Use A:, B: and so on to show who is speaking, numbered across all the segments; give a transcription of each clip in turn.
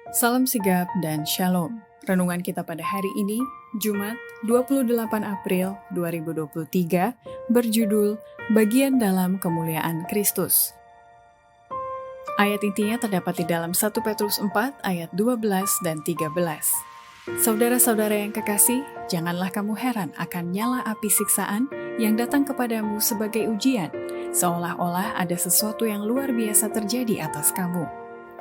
A: Salam sigap dan shalom. Renungan kita pada hari ini, Jumat 28 April 2023, berjudul Bagian dalam Kemuliaan Kristus. Ayat intinya terdapat di dalam 1 Petrus 4 ayat 12 dan 13. Saudara-saudara yang kekasih, janganlah kamu heran akan nyala api siksaan yang datang kepadamu sebagai ujian, seolah-olah ada sesuatu yang luar biasa terjadi atas kamu.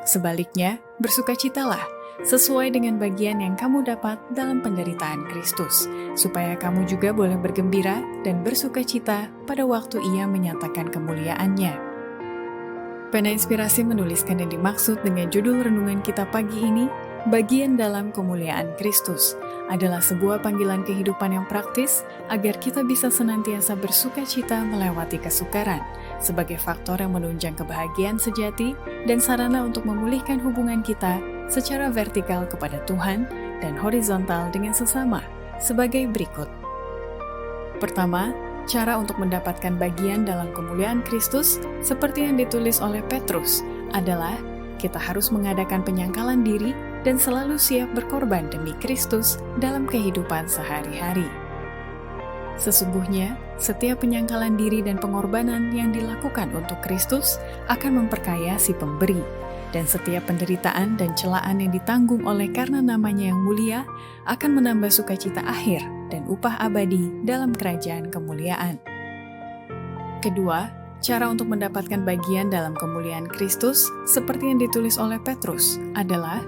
A: Sebaliknya, bersukacitalah sesuai dengan bagian yang kamu dapat dalam penderitaan Kristus, supaya kamu juga boleh bergembira dan bersukacita pada waktu Ia menyatakan kemuliaannya. Pena Inspirasi menuliskan yang dimaksud dengan judul renungan kita pagi ini, Bagian dalam Kemuliaan Kristus, adalah sebuah panggilan kehidupan yang praktis agar kita bisa senantiasa bersukacita melewati kesukaran, sebagai faktor yang menunjang kebahagiaan sejati dan sarana untuk memulihkan hubungan kita secara vertikal kepada Tuhan dan horizontal dengan sesama, sebagai berikut. Pertama, cara untuk mendapatkan bagian dalam kemuliaan Kristus seperti yang ditulis oleh Petrus adalah kita harus mengadakan penyangkalan diri dan selalu siap berkorban demi Kristus dalam kehidupan sehari-hari. Sesungguhnya, setiap penyangkalan diri dan pengorbanan yang dilakukan untuk Kristus akan memperkaya si pemberi, dan setiap penderitaan dan celaan yang ditanggung oleh karena namanya yang mulia akan menambah sukacita akhir dan upah abadi dalam kerajaan kemuliaan. Kedua, cara untuk mendapatkan bagian dalam kemuliaan Kristus seperti yang ditulis oleh Petrus adalah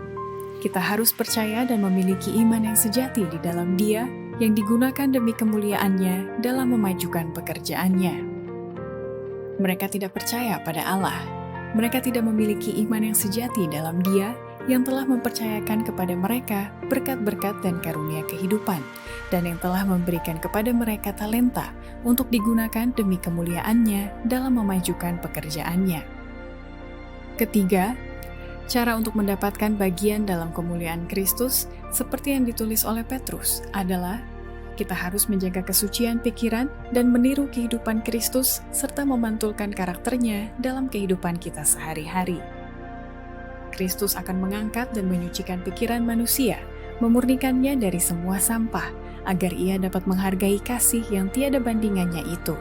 A: kita harus percaya dan memiliki iman yang sejati di dalam Dia yang digunakan demi kemuliaannya dalam memajukan pekerjaannya. Mereka tidak percaya pada Allah. Mereka tidak memiliki iman yang sejati dalam Dia yang telah mempercayakan kepada mereka berkat-berkat dan karunia kehidupan, dan yang telah memberikan kepada mereka talenta untuk digunakan demi kemuliaannya dalam memajukan pekerjaannya. Ketiga, cara untuk mendapatkan bagian dalam kemuliaan Kristus seperti yang ditulis oleh Petrus adalah kita harus menjaga kesucian pikiran dan meniru kehidupan Kristus serta memantulkan karakternya dalam kehidupan kita sehari-hari. Kristus akan mengangkat dan menyucikan pikiran manusia, memurnikannya dari semua sampah, agar ia dapat menghargai kasih yang tiada bandingannya itu.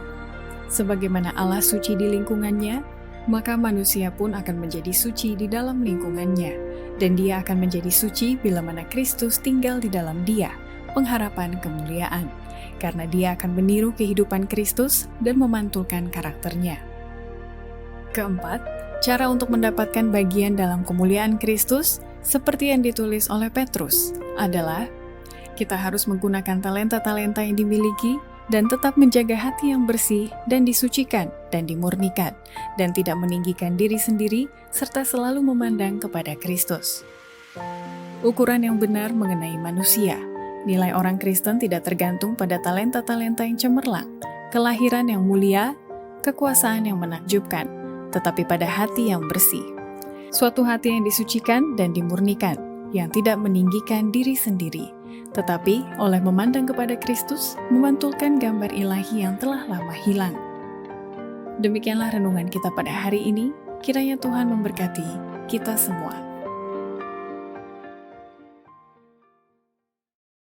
A: Sebagaimana Allah suci di lingkungannya, maka manusia pun akan menjadi suci di dalam lingkungannya, dan dia akan menjadi suci bila mana Kristus tinggal di dalam dia, pengharapan kemuliaan, karena dia akan meniru kehidupan Kristus dan memantulkan karakternya. Keempat, cara untuk mendapatkan bagian dalam kemuliaan Kristus, seperti yang ditulis oleh Petrus, adalah kita harus menggunakan talenta-talenta yang dimiliki dan tetap menjaga hati yang bersih dan disucikan dan dimurnikan, dan tidak meninggikan diri sendiri, serta selalu memandang kepada Kristus. Ukuran yang benar mengenai manusia. Nilai orang Kristen tidak tergantung pada talenta-talenta yang cemerlang, kelahiran yang mulia, kekuasaan yang menakjubkan, tetapi pada hati yang bersih. Suatu hati yang disucikan dan dimurnikan, yang tidak meninggikan diri sendiri, tetapi oleh memandang kepada Kristus, memantulkan gambar ilahi yang telah lama hilang. Demikianlah renungan kita pada hari ini, kiranya Tuhan memberkati kita semua.